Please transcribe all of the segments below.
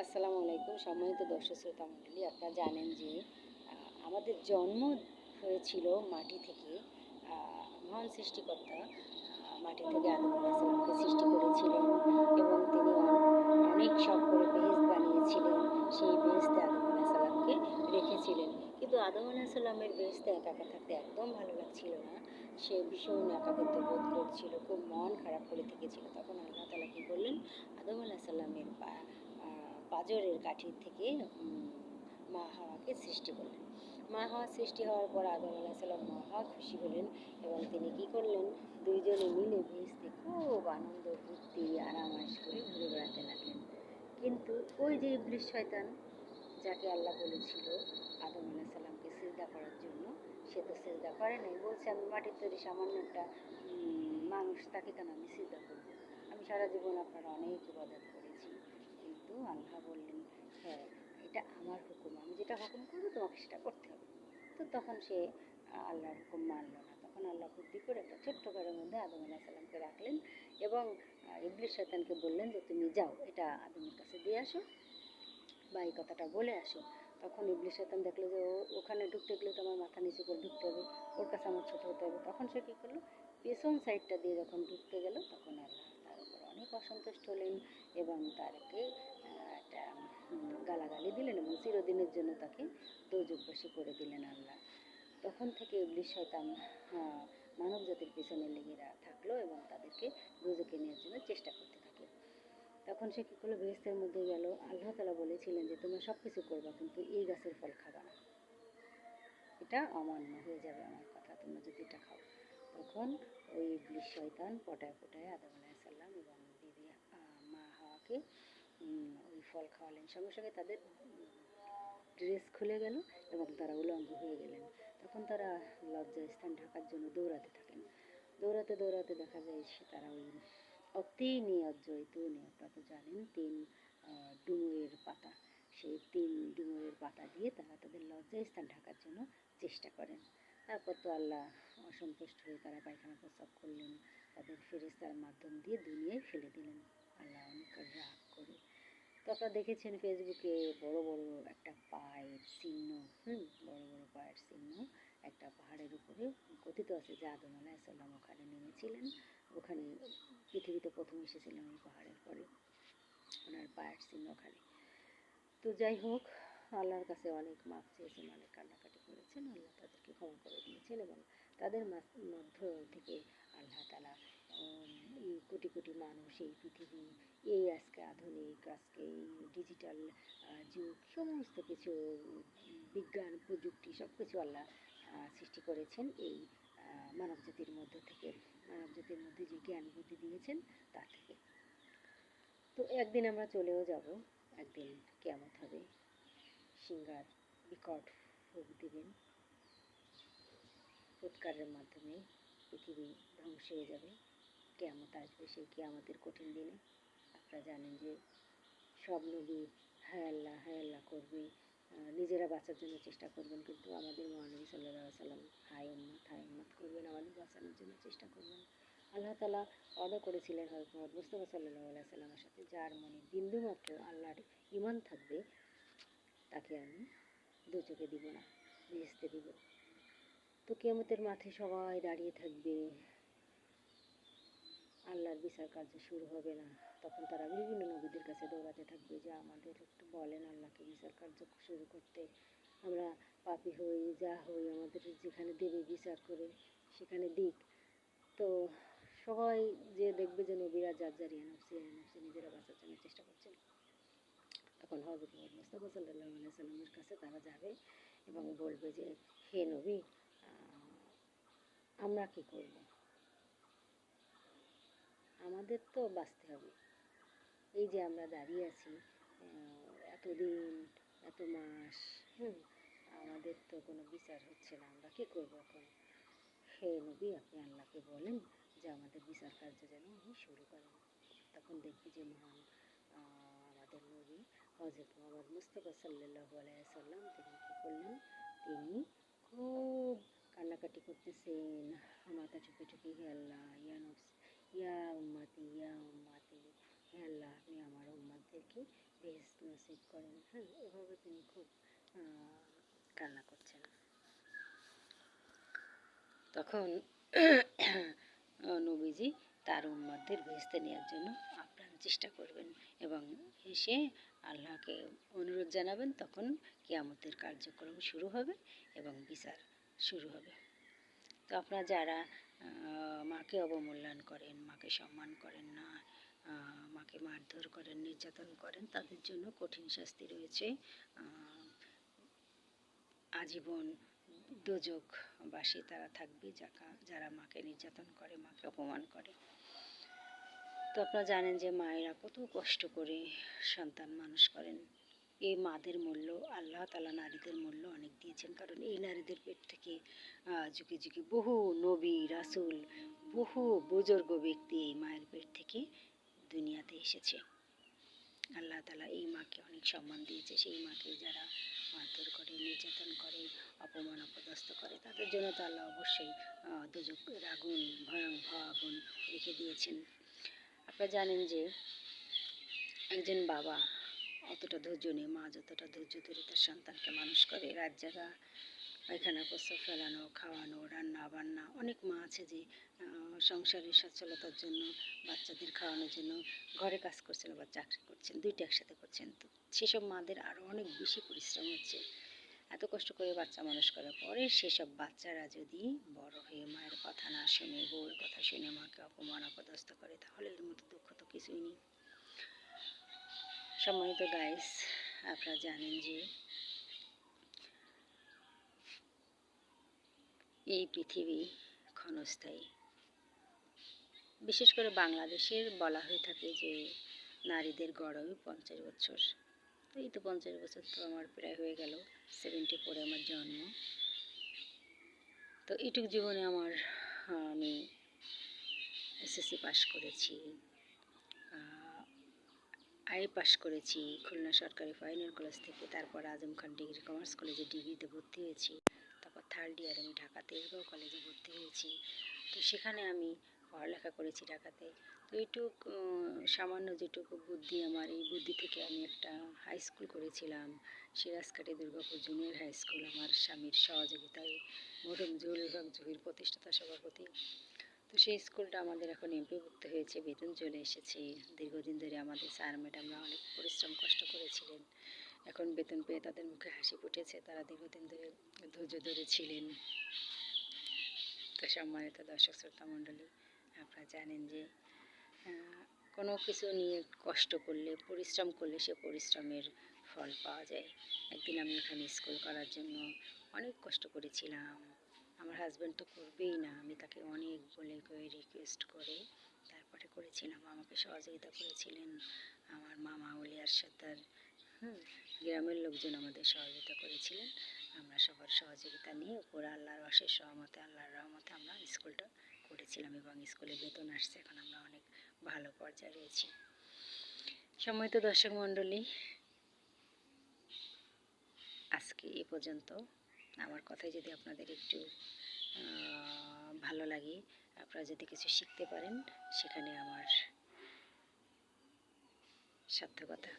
আসসালামু আলাইকুম সম্মানিত দর্শক শ্রোতা মণ্ডলী, আপনারা জানেন যে আমাদের জন্ম হয়েছিল মাটি থেকে। মহান সৃষ্টিকর্তা মাটি থেকে আদম আলাইহিস সালামকে সৃষ্টি করেছিলেন এবং তিনি অনেক শখ করে বেহেশত বানিয়েছিলেন। সেই বেহেশতে আদম আলাইহিস সালামকে রেখেছিলেন, কিন্তু আদম আলাইহিস সালামের বেহেশতে একা একা থাকতে একদম ভালো লাগছিল না। সে ভীষণ একাকিত্ব বোধ করছিল, খুব মন খারাপ করে থেকেছিল। তখন আল্লাহ তাআলা কী করলেন, আদম আলাইহিস সালামের পাঁজরের কাঠির থেকে মা হাওয়াকে সৃষ্টি করলেন। মা হাওয়া সৃষ্টি হওয়ার পর আদম আলাইহিস সালাম মহা খুশি হলেন এবং তিনি কী করলেন, দুইজনে মিলে বেহেশতে খুব আনন্দ ফুর্তি আরামায়েশ করে ঘুরে বেড়াতে লাগলেন। কিন্তু ওই যে ইবলিস শয়তান, যাকে আল্লাহ বলেছিল আদম আলাইহিস সালামকে সিজদা করার জন্য, সে তো সিজদা করে নাই। বলছে, আমি মাটির তৈরি সামান্য একটা মানুষ, তাকে কেন আমি সিজদা করবো? আমি সারা জীবন আপনার অনেক ইবাদত করেছি। কিন্তু আল্লাহ বললেন, হ্যাঁ, এটা আমার হুকুম, আমি যেটা হুকুম করবো তোমাকে সেটা করতে হবে। তো তখন সে আল্লাহর হুকুম মানল না। তখন আল্লাহ বুদ্ধি করে একটা ছোট্ট ঘরের মধ্যে আদম আলাইহিস সালামকে রাখলেন এবং ইবলিস শয়তানকে বললেন যে তুমি যাও, এটা আদমের কাছে দিয়ে আসো বা এই কথাটা বলে আসো। তখন ইবলিস শয়তান দেখলো যে ওখানে ঢুকতে গেলে তো আমার মাথা নিচু করে ঢুকতে হবে, ওর কাছে আমার ছোটো হতে হবে। তখন সে কী করলো, পেছন সাইডটা দিয়ে যখন ঢুকতে গেল, তখন আল্লাহ তার উপর অনেক অসন্তুষ্ট হলেন এবং তাকে একটা গালাগালি দিলেন এবং চিরদিনের জন্য তাকে দোজখবাসী করে দিলেন আল্লাহ। তখন থেকে ইবলিস শয়তান মানব জাতির পেছনে লেগে থাকলো এবং তাদেরকে দোজখে নেওয়ার জন্য চেষ্টা করতে থাকলো। তখন সে কী করলো, বেহেশতের মধ্যে গেল। আল্লাহ তাআলা বলেছিলেন যে তোমরা সব কিছু করবা, কিন্তু এই গাছের ফল খাবা না, এটা অমান্য হয়ে যাবে আমার কথা, তোমরা যদি এটা খাও। তখন ওই ইবলিস শয়তান পটায় পটায় আদম আলাইহিস সালাম এবং বিবি মা হাওয়াকে ওই ফল খাওয়ালেন। সঙ্গে সঙ্গে তাদের ড্রেস খুলে গেল এবং তারা উলঙ্গ হয়ে গেলেন। তখন তারা লজ্জাস্থান ঢাকার জন্য দৌড়াতে থাকেন। দৌড়াতে দৌড়াতে দেখা যায় তারা ওই অতিনি অজৈতুনি, আপনারা তো জানেন, 3 ডুমুরের পাতা, সেই 3 ডুমুরের পাতা দিয়ে তারা তাদের লজ্জাস্থান ঢাকার জন্য চেষ্টা করেন। তারপর তো আল্লাহ অসন্তুষ্ট হয়ে তারা পায়খানা প্রস্রাব করলেন, তাদের ফেরেশতার মাধ্যম দিয়ে দুনিয়ায় ফেলে দিলেন আল্লাহ অনেক রাগ করে। তো আপনারা দেখেছেন ফেসবুকে বড় বড় একটা পায়ের চিহ্ন, বড় বড় পায়ের চিহ্ন একটা পাহাড়ের উপরে কথিত আছে যে আদম আলাইহিস সালাম ওখানে নেমেছিলেন, ওখানে পৃথিবীতে প্রথম এসেছিলেন ওই পাহাড়ের পরে, ওনার পায়ের চিহ্ন ওখানে। তো যাই হোক, আল্লাহর কাছে অনেক মাপ চেয়েছেন, অনেক কান্নাকাটি করেছেন, আল্লাহ তাদেরকে ক্ষমা করে দিয়েছেন এবং তাদের মধ্য থেকে আল্লাহ তাআলা এই কোটি কোটি মানুষ, এই পৃথিবী, এই আজকে আধুনিক, আজকে এই ডিজিটাল যুগ, সমস্ত কিছু বিজ্ঞান প্রযুক্তি সব কিছু আল্লাহ সৃষ্টি করেছেন এই মানব জাতির মধ্যে থেকে, মানব জাতির মধ্যে যে জ্ঞান বুদ্ধি দিয়েছেন তা থেকে। তো একদিন আমরা চলেও যাব, একদিন কিয়ামত হবে, সিংহার বিকট ফুঁক দিবেন, ফুৎকারের মাধ্যমে পৃথিবী ধ্বংস হয়ে যাবে, কিয়ামত আসবে। সেই কিয়ামতের কঠিন দিনে আপনারা জানেন যে সব নবী হায় আল্লাহ হায় আল্লাহ করবে, নিজেরা বাঁচার জন্য চেষ্টা করবেন, কিন্তু আমাদের মহানবী সাল্লাল্লাহু আলাইহি সাল্লাম হায় উম্মত করবেন, আমাদের বাঁচানোর জন্য চেষ্টা করবেন। আল্লাহ তাআলা ওয়াদা করেছিলেন হযরত মুহাম্মদ মুস্তাফা সাল্লাল্লাহু আলাইহি সাল্লামের সাথে, যার মনে বিন্দুমাত্র আল্লাহর ঈমান থাকবে তাকে আমি দোজখে দিব না, বেহেশতে দিব। তো কিয়ামতের মাঠে সবাই দাঁড়িয়ে থাকবে, আল্লাহর বিচার কার্য শুরু হবে না। তখন তারা বিভিন্ন নবীদের কাছে দৌড়াতে থাকবে যে আমাদের একটু বলেন আল্লাহকে বিচার কার্য শুরু করতে, আমরা পাপী হই যা হই, আমাদের যেখানে দেবে বিচার করে সেখানে দিক। তো সবাই যে দেখবে যে নবীরা যার যার নফসি নিজেরা বাঁচার জন্য চেষ্টা করছেন, তখন হযরত মুহাম্মদ মুস্তাফা সাল্লাল্লাহু আলাইহি সাল্লামের কাছে তারা যাবে এবং বলবে যে হে নবী, আমরা কি করব, আমাদের তো বাঁচতে হবে, এই যে আমরা দাঁড়িয়ে আছি এতদিন, এত মাস, আমাদের তো কোনো বিচার হচ্ছে না, আমরা কী করব এখন? হে নবী, আপনি আল্লাহকে বলেন যে আমাদের বিচার কার্য যেন উনি শুরু করেন। তখন দেখবি যে মহান আমাদের নবী হযরত মুহাম্মদ মুস্তাফা সাল্লাল্লাহু আলাইহি সাল্লাম, তিনি কী করলেন, তিনি খুব কান্নাকাটি করতেছেন, মাথা ঠুকে ঠুকে, হে আল্লাহ, ইয়া উম্মতি, হে আল্লাহ, আপনি আমার উম্মতদেরকে বেহেশত নসিব করেন। হ্যাঁ, এভাবে তিনি খুব কান্না করছেন। তখন নবীজি তার উম্মতদের বেহেশতে নেওয়ার জন্য আপ্রাণ চেষ্টা করবেন এবং এসে আল্লাহকে অনুরোধ জানাবেন। তখন কিয়ামতের কার্যক্রম শুরু হবে এবং বিচার শুরু হবে। তো আপনারা যারা মাকে অবমূল্যায়ন করেন, মাকে সম্মান করেন না, মাকে মারধর করেন, নির্যাতন করেন, তাদের জন্য কঠিন শাস্তি রয়েছে। আজীবন দোজখবাসী তারা থাকবে যারা মাকে নির্যাতন করে, মাকে অপমান করে। তো আপনারা জানেন যে মায়েরা কত কষ্ট করে সন্তান মানুষ করেন। এই মাদের মূল্য আল্লাহ তাআলা নারীদের মূল্য অনেক দিয়েছেন, কারণ এই নারীদের পেট থেকে যুগে যুগে বহু নবী রাসূল, বহু বুজুর্গ ব্যক্তি এই মায়ের পেট থেকে দুনিয়াতে এসেছে। আল্লাহ তাআলা এই মাকে অনেক সম্মান দিয়েছে। সেই মাকে যারা মারধর করে, নির্যাতন করে, অপমান অপদস্থ করে, তাদের জন্য তো আল্লাহ অবশ্যই দোজখের আগুন, ভয়াবহ আগুন রেখে দিয়েছেন। আপনারা জানেন যে একজন বাবা অতটা ধৈর্য নেই, মা যতটা ধৈর্য ধরে তার সন্তানকে মানুষ করে, রাত জাগা, পায়খানা প্রস্রাব ফেলানো, খাওয়ানো, রান্না বান্না। অনেক মা আছে যে সংসারের সচ্ছলতার জন্য, বাচ্চাদের খাওয়ানোর জন্য ঘরে কাজ করছেন বা চাকরি করছেন, দুইটা একসাথে করছেন। তো সেসব মাদের আরও অনেক বেশি পরিশ্রম হচ্ছে। এত কষ্ট করে বাচ্চা মানুষ করার পরে সেসব বাচ্চারা যদি বড় হয়ে মায়ের কথা না শুনে, বউয়ের কথা শুনে মাকে অপমান অপদস্থ করে, তাহলে এর মতো দুঃখ তো কিছুই নেই। সম্মানিত গাইস, আপনারা জানেন যে এই পৃথিবী ক্ষণস্থায়ী। বিশেষ করে বাংলাদেশের বলা হয়ে থাকে যে নারীদের গড় আয়ু 50 বছর। তো এই তো 50 বছর তো আমার প্রায় হয়ে গেল। 74 আমার জন্ম। তো এইটুকু জীবনে আমি এসএসসি পাস করেছি, আইএ পাস করেছি খুলনা সরকারি ফাইনাল কলেজ থেকে। তারপর আজম খান ডিগ্রি কমার্স কলেজে ডিগ্রিতে ভর্তি হয়েছি। তারপর থার্ড ইয়ার আমি ঢাকা তেজগাঁও কলেজে ভর্তি হয়েছি। তো সেখানে আমি পড়ালেখা করেছি ঢাকাতে। তো এইটুক সামান্য যেটুকু বুদ্ধি আমার, এই বুদ্ধি থেকে আমি একটা হাই স্কুল করেছিলাম, সিরাজকাঠি দুর্গাপুর জুনিয়র হাই স্কুল, আমার স্বামীর সহযোগিতায়, মরহুম জহুরুল হক জহির প্রতিষ্ঠাতা সভাপতি। তো সেই স্কুলটা আমাদের এখন এমপিভুক্ত হয়েছে, বেতন চলে এসেছে। দীর্ঘদিন ধরে আমাদের স্যার ম্যাডামরা অনেক পরিশ্রম কষ্ট করেছিলেন, এখন বেতন পেয়ে তাদের মুখে হাসি ফুটেছে। তারা দীর্ঘদিন ধরে ধৈর্য ধরেছিলেন। তো সম্মানিত দর্শক শ্রোতা মণ্ডলী, আপনারা জানেন যে কোনো কিছু নিয়ে কষ্ট করলে, পরিশ্রম করলে সে পরিশ্রমের ফল পাওয়া যায়। একদিন আমি এখানে স্কুল করার জন্য অনেক কষ্ট করেছিলাম। আমার হাজব্যান্ড তো করবেই না, আমি তাকে অনেক বলে কয়ে রিকোয়েস্ট করে তারপরে করেছিলাম। আমাকে সহযোগিতা করেছিলেন আমার মামা ওলিয়ার সর্দার, গ্রামের লোকজন আমাদের সহযোগিতা করেছিলেন। আমরা সবার সহযোগিতা নিয়ে উপর আল্লাহর অশেষ রহমতে, আল্লাহর রহমতে আমরা স্কুলটা করেছিলাম এবং স্কুলে বেতন আসছে। এখন আমরা অনেক ভালো পর্যায়ে রয়েছি। সম্মানিত দর্শক মণ্ডলী, আজকে এ পর্যন্ত। আমার কথায় যদি আপনাদের একটু ভালো লাগে, আপনারা যদি কিছু শিখতে পারেন, সেখানে আমার সার্থকতা।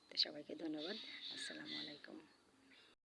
তো সবাইকে ধন্যবাদ। আসসালামু আলাইকুম।